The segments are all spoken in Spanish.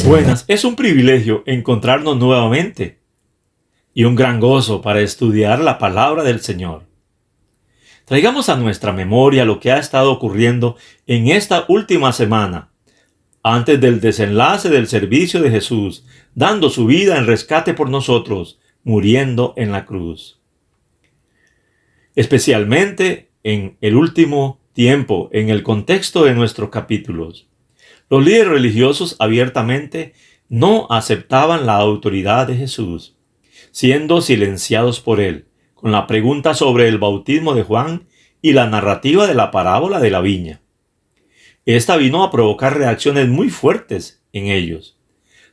Buenas, es un privilegio encontrarnos nuevamente y un gran gozo para estudiar la palabra del Señor. Traigamos a nuestra memoria lo que ha estado ocurriendo en esta última semana, antes del desenlace del servicio de Jesús, dando su vida en rescate por nosotros, muriendo en la cruz. Especialmente en el último tiempo, en el contexto de nuestros capítulos. Los líderes religiosos abiertamente no aceptaban la autoridad de Jesús, siendo silenciados por él, con la pregunta sobre el bautismo de Juan y la narrativa de la parábola de la viña. Esta vino a provocar reacciones muy fuertes en ellos,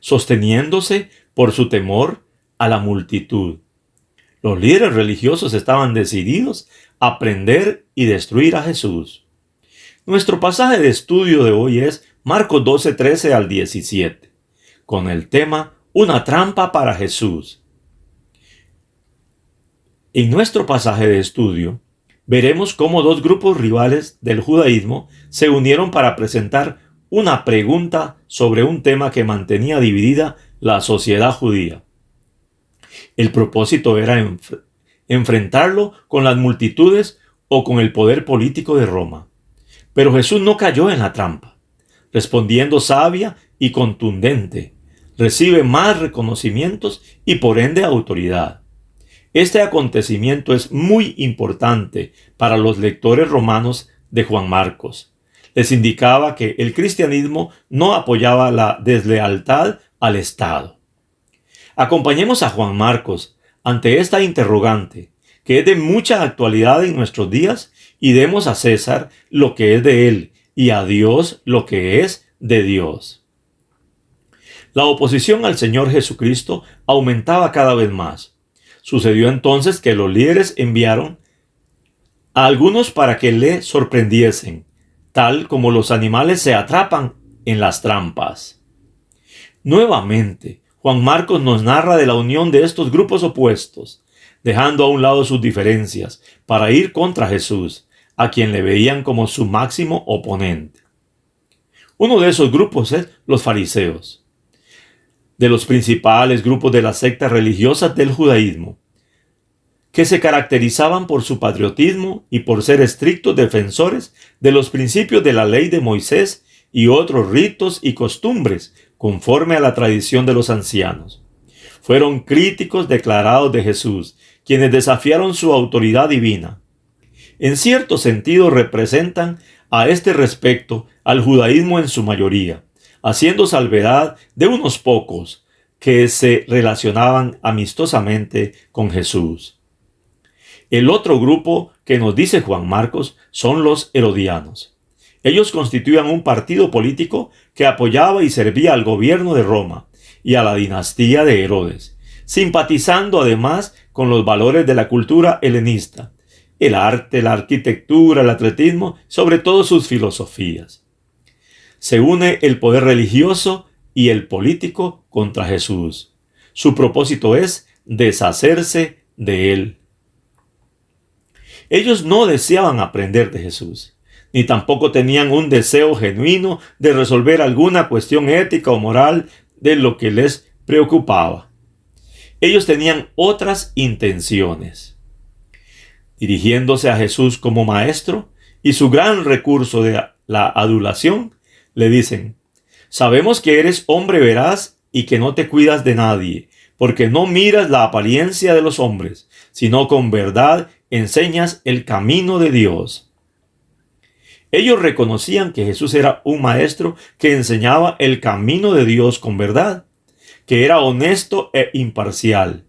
sosteniéndose por su temor a la multitud. Los líderes religiosos estaban decididos a prender y destruir a Jesús. Nuestro pasaje de estudio de hoy es Marcos 12, 13 al 17, con el tema Una trampa para Jesús. En nuestro pasaje de estudio, veremos cómo dos grupos rivales del judaísmo se unieron para presentar una pregunta sobre un tema que mantenía dividida la sociedad judía. El propósito era enfrentarlo con las multitudes o con el poder político de Roma. Pero Jesús no cayó en la trampa. Respondiendo sabia y contundente, recibe más reconocimientos y por ende autoridad. Este acontecimiento es muy importante para los lectores romanos de Juan Marcos. Les indicaba que el cristianismo no apoyaba la deslealtad al Estado. Acompañemos a Juan Marcos ante esta interrogante, que es de mucha actualidad en nuestros días, y demos a César lo que es de él, y a Dios lo que es de Dios. La oposición al Señor Jesucristo aumentaba cada vez más. Sucedió entonces que los líderes enviaron a algunos para que le sorprendiesen, tal como los animales se atrapan en las trampas. Nuevamente, Juan Marcos nos narra de la unión de estos grupos opuestos, dejando a un lado sus diferencias, para ir contra Jesús, a quien le veían como su máximo oponente. Uno de esos grupos es los fariseos, de los principales grupos de las sectas religiosas del judaísmo, que se caracterizaban por su patriotismo y por ser estrictos defensores de los principios de la ley de Moisés y otros ritos y costumbres conforme a la tradición de los ancianos. Fueron críticos declarados de Jesús, quienes desafiaron su autoridad divina. En cierto sentido representan a este respecto al judaísmo en su mayoría, haciendo salvedad de unos pocos que se relacionaban amistosamente con Jesús. El otro grupo que nos dice Juan Marcos son los herodianos. Ellos constituían un partido político que apoyaba y servía al gobierno de Roma y a la dinastía de Herodes, simpatizando además con los valores de la cultura helenista, el arte, la arquitectura, el atletismo, sobre todo sus filosofías. Se une el poder religioso y el político contra Jesús. Su propósito es deshacerse de él. Ellos no deseaban aprender de Jesús, ni tampoco tenían un deseo genuino de resolver alguna cuestión ética o moral de lo que les preocupaba. Ellos tenían otras intenciones. Dirigiéndose a Jesús como maestro y su gran recurso de la adulación, le dicen: sabemos que eres hombre veraz y que no te cuidas de nadie, porque no miras la apariencia de los hombres, sino con verdad enseñas el camino de Dios. Ellos reconocían que Jesús era un maestro que enseñaba el camino de Dios con verdad, que era honesto e imparcial,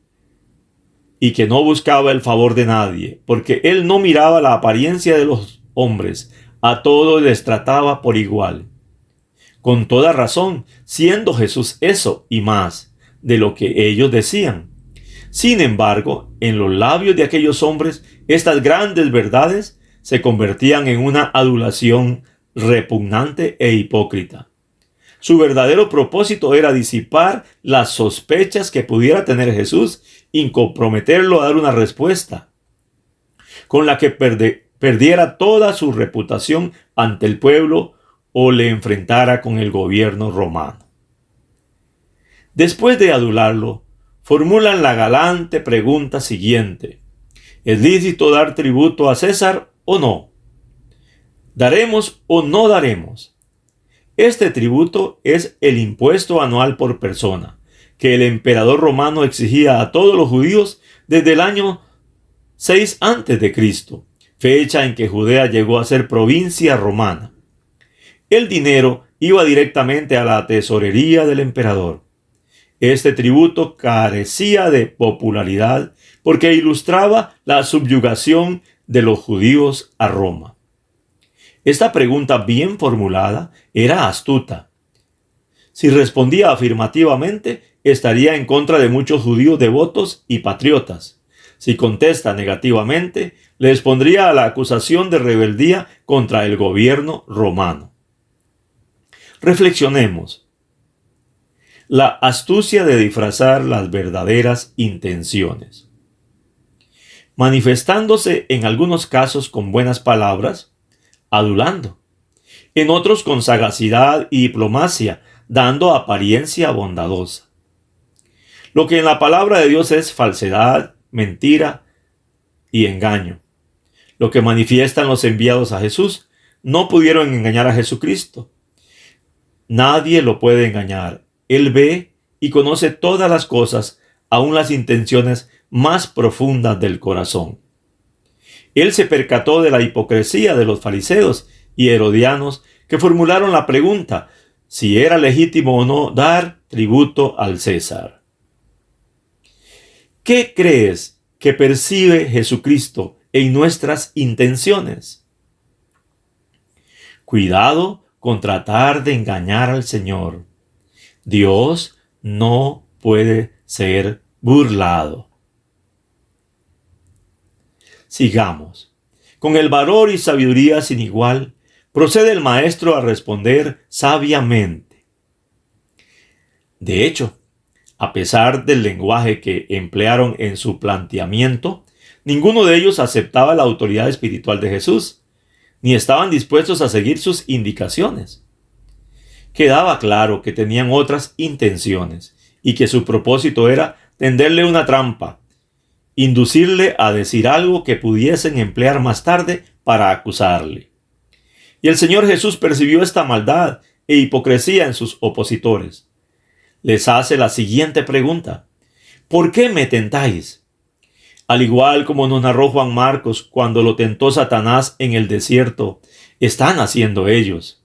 y que no buscaba el favor de nadie, porque él no miraba la apariencia de los hombres, a todos les trataba por igual. Con toda razón, siendo Jesús eso y más de lo que ellos decían. Sin embargo, en los labios de aquellos hombres, estas grandes verdades se convertían en una adulación repugnante e hipócrita. Su verdadero propósito era disipar las sospechas que pudiera tener Jesús y comprometerlo a dar una respuesta con la que perdiera toda su reputación ante el pueblo o le enfrentara con el gobierno romano. Después de adularlo, formulan la galante pregunta siguiente: ¿es lícito dar tributo a César o no? ¿Daremos o no daremos? Este tributo es el impuesto anual por persona, que el emperador romano exigía a todos los judíos desde el año 6 a.C., fecha en que Judea llegó a ser provincia romana. El dinero iba directamente a la tesorería del emperador. Este tributo carecía de popularidad porque ilustraba la subyugación de los judíos a Roma. Esta pregunta bien formulada era astuta. Si respondía afirmativamente, estaría en contra de muchos judíos devotos y patriotas. Si contesta negativamente, le expondría a la acusación de rebeldía contra el gobierno romano. Reflexionemos. La astucia de disfrazar las verdaderas intenciones. Manifestándose en algunos casos con buenas palabras, adulando. En otros con sagacidad y diplomacia, dando apariencia bondadosa. Lo que en la palabra de Dios es falsedad, mentira y engaño. Lo que manifiestan los enviados a Jesús, no pudieron engañar a Jesucristo. Nadie lo puede engañar. Él ve y conoce todas las cosas, aun las intenciones más profundas del corazón. Él se percató de la hipocresía de los fariseos y herodianos que formularon la pregunta si era legítimo o no dar tributo al César. ¿Qué crees que percibe Jesucristo en nuestras intenciones? Cuidado con tratar de engañar al Señor. Dios no puede ser burlado. Sigamos. Con el valor y sabiduría sin igual, procede el maestro a responder sabiamente. De hecho, a pesar del lenguaje que emplearon en su planteamiento, ninguno de ellos aceptaba la autoridad espiritual de Jesús, ni estaban dispuestos a seguir sus indicaciones. Quedaba claro que tenían otras intenciones y que su propósito era tenderle una trampa, inducirle a decir algo que pudiesen emplear más tarde para acusarle. Y el Señor Jesús percibió esta maldad e hipocresía en sus opositores. Les hace la siguiente pregunta: ¿por qué me tentáis? Al igual como nos narró Juan Marcos cuando lo tentó Satanás en el desierto, están haciendo ellos.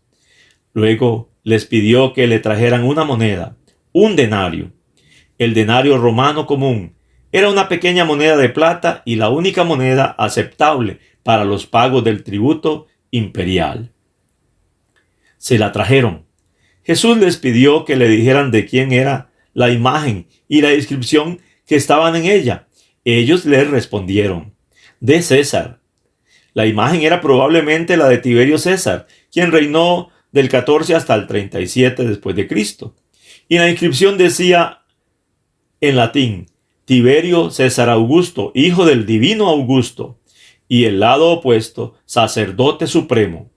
Luego les pidió que le trajeran una moneda, un denario. El denario romano común era una pequeña moneda de plata y la única moneda aceptable para los pagos del tributo imperial. Se la trajeron. Jesús les pidió que le dijeran de quién era la imagen y la inscripción que estaban en ella. Ellos le respondieron: de César. La imagen era probablemente la de Tiberio César, quien reinó del 14 hasta el 37 después de Cristo. Y la inscripción decía en latín: Tiberio César Augusto, hijo del divino Augusto, y el lado opuesto, sacerdote supremo.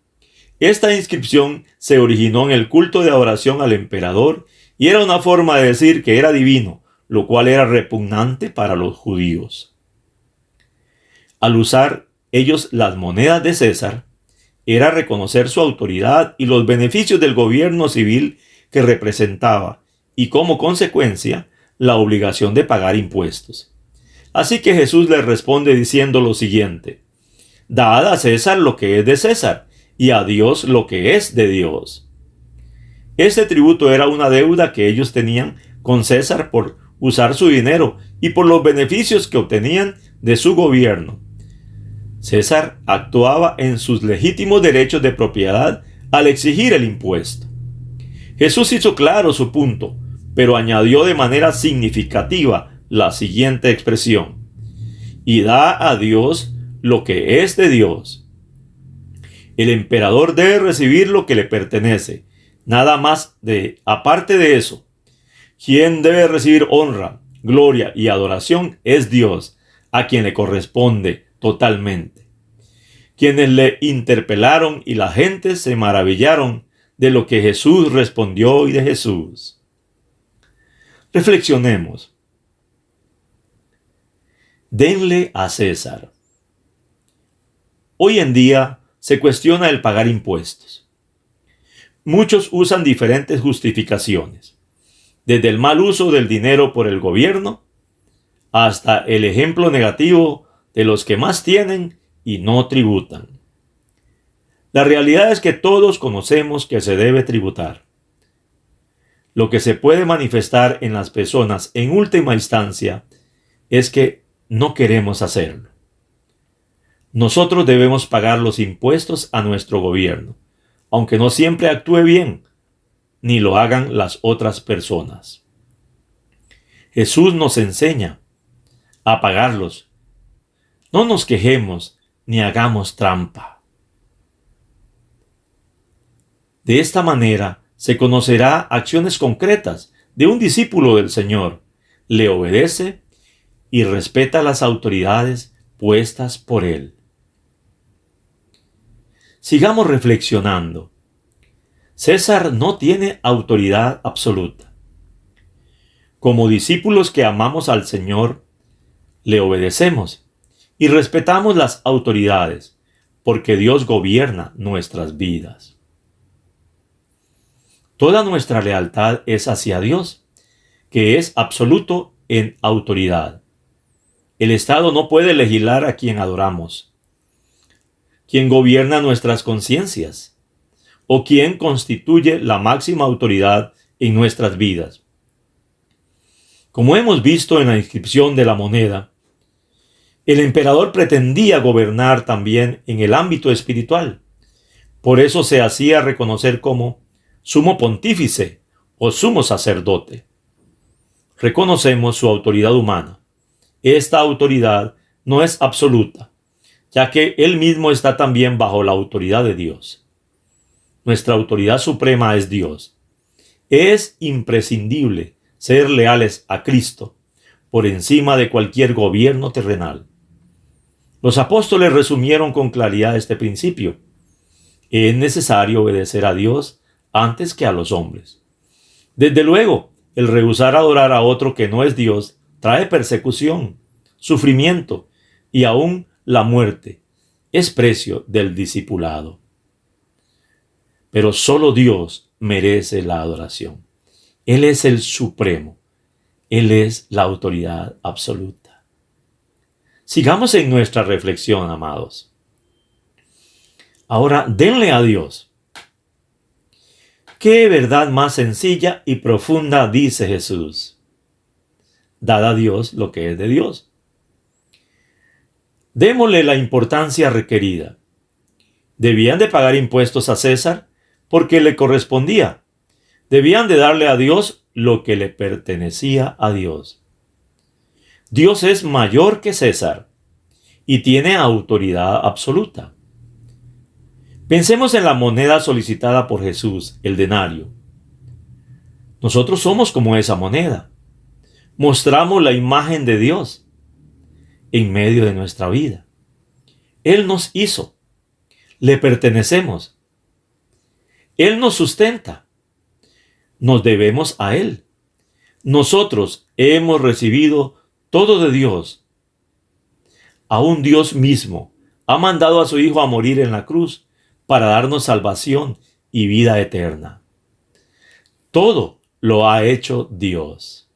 Esta inscripción se originó en el culto de adoración al emperador y era una forma de decir que era divino, lo cual era repugnante para los judíos. Al usar ellos las monedas de César, era reconocer su autoridad y los beneficios del gobierno civil que representaba, y como consecuencia, la obligación de pagar impuestos. Así que Jesús les responde diciendo lo siguiente: dad a César lo que es de César, y a Dios lo que es de Dios. Este tributo era una deuda que ellos tenían con César por usar su dinero y por los beneficios que obtenían de su gobierno. César actuaba en sus legítimos derechos de propiedad al exigir el impuesto. Jesús hizo claro su punto, pero añadió de manera significativa la siguiente expresión: y da a Dios lo que es de Dios. El emperador debe recibir lo que le pertenece, nada más aparte de eso. Quien debe recibir honra, gloria y adoración es Dios, a quien le corresponde totalmente. Quienes le interpelaron y la gente se maravillaron de lo que Jesús respondió y de Jesús. Reflexionemos. Denle a César. Hoy en día se cuestiona el pagar impuestos. Muchos usan diferentes justificaciones, desde el mal uso del dinero por el gobierno hasta el ejemplo negativo de los que más tienen y no tributan. La realidad es que todos conocemos que se debe tributar. Lo que se puede manifestar en las personas en última instancia es que no queremos hacerlo. Nosotros debemos pagar los impuestos a nuestro gobierno, aunque no siempre actúe bien, ni lo hagan las otras personas. Jesús nos enseña a pagarlos. No nos quejemos ni hagamos trampa. De esta manera se conocerá acciones concretas de un discípulo del Señor. Le obedece y respeta las autoridades puestas por él. Sigamos reflexionando. César no tiene autoridad absoluta. Como discípulos que amamos al Señor, le obedecemos y respetamos las autoridades, porque Dios gobierna nuestras vidas. Toda nuestra lealtad es hacia Dios, que es absoluto en autoridad. El Estado no puede legislar a quien adoramos, quien gobierna nuestras conciencias, o quien constituye la máxima autoridad en nuestras vidas. Como hemos visto en la inscripción de la moneda, el emperador pretendía gobernar también en el ámbito espiritual. Por eso se hacía reconocer como sumo pontífice o sumo sacerdote. Reconocemos su autoridad humana. Esta autoridad no es absoluta, ya que él mismo está también bajo la autoridad de Dios. Nuestra autoridad suprema es Dios. Es imprescindible ser leales a Cristo por encima de cualquier gobierno terrenal. Los apóstoles resumieron con claridad este principio. Es necesario obedecer a Dios antes que a los hombres. Desde luego, el rehusar adorar a otro que no es Dios trae persecución, sufrimiento y aún la muerte. Es precio del discipulado. Pero solo Dios merece la adoración. Él es el supremo. Él es la autoridad absoluta. Sigamos en nuestra reflexión, amados. Ahora, denle a Dios. ¿Qué verdad más sencilla y profunda dice Jesús? Dad a Dios lo que es de Dios. Démosle la importancia requerida. Debían de pagar impuestos a César porque le correspondía. Debían de darle a Dios lo que le pertenecía a Dios. Dios es mayor que César y tiene autoridad absoluta. Pensemos en la moneda solicitada por Jesús, el denario. Nosotros somos como esa moneda. Mostramos la imagen de Dios en medio de nuestra vida. Él nos hizo. Le pertenecemos. Él nos sustenta. Nos debemos a Él. Nosotros hemos recibido todo de Dios. Aún Dios mismo ha mandado a su Hijo a morir en la cruz para darnos salvación y vida eterna. Todo lo ha hecho Dios.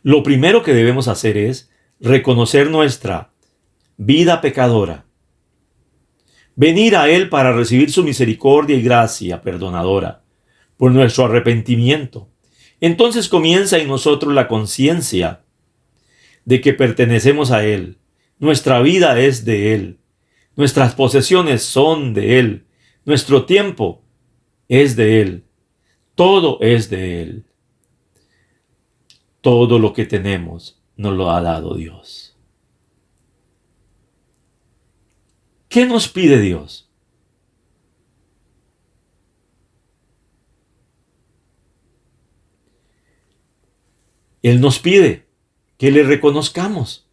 Lo primero que debemos hacer es reconocer nuestra vida pecadora. Venir a Él para recibir su misericordia y gracia perdonadora por nuestro arrepentimiento. Entonces comienza en nosotros la conciencia de que pertenecemos a Él. Nuestra vida es de Él. Nuestras posesiones son de Él. Nuestro tiempo es de Él. Todo es de Él. Todo lo que tenemos nos lo ha dado Dios. ¿Qué nos pide Dios? Él nos pide que le reconozcamos.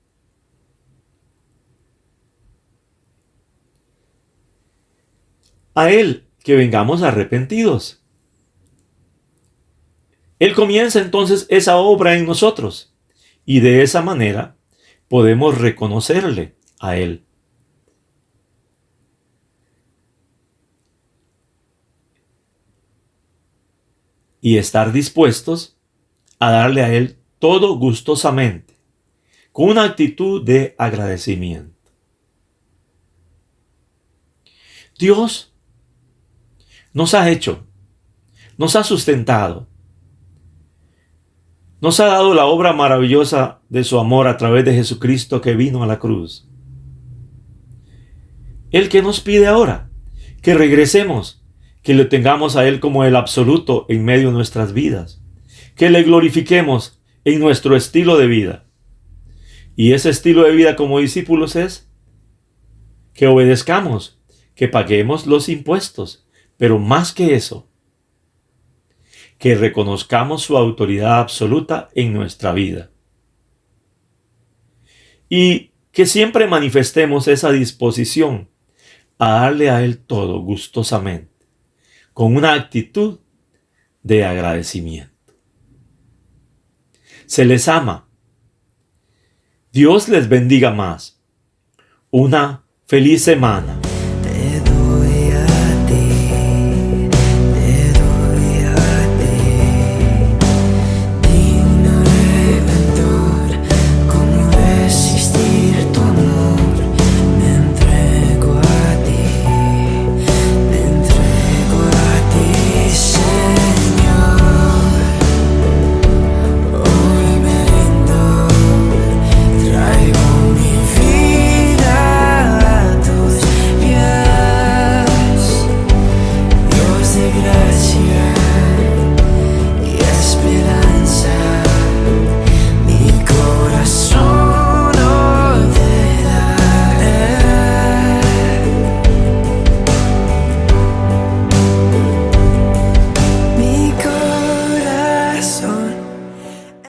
A Él que vengamos arrepentidos. Él comienza entonces esa obra en nosotros y de esa manera podemos reconocerle a Él. Y estar dispuestos a darle a Él todo gustosamente, con una actitud de agradecimiento. Dios nos ha hecho, nos ha sustentado, nos ha dado la obra maravillosa de su amor a través de Jesucristo que vino a la cruz. ¿El que nos pide ahora? Que regresemos, que le tengamos a Él como el absoluto en medio de nuestras vidas, que le glorifiquemos en nuestro estilo de vida. Y ese estilo de vida como discípulos es que obedezcamos, que paguemos los impuestos, pero más que eso, que reconozcamos su autoridad absoluta en nuestra vida. Y que siempre manifestemos esa disposición a darle a Él todo gustosamente, con una actitud de agradecimiento. Se les ama. Dios les bendiga más. Una feliz semana.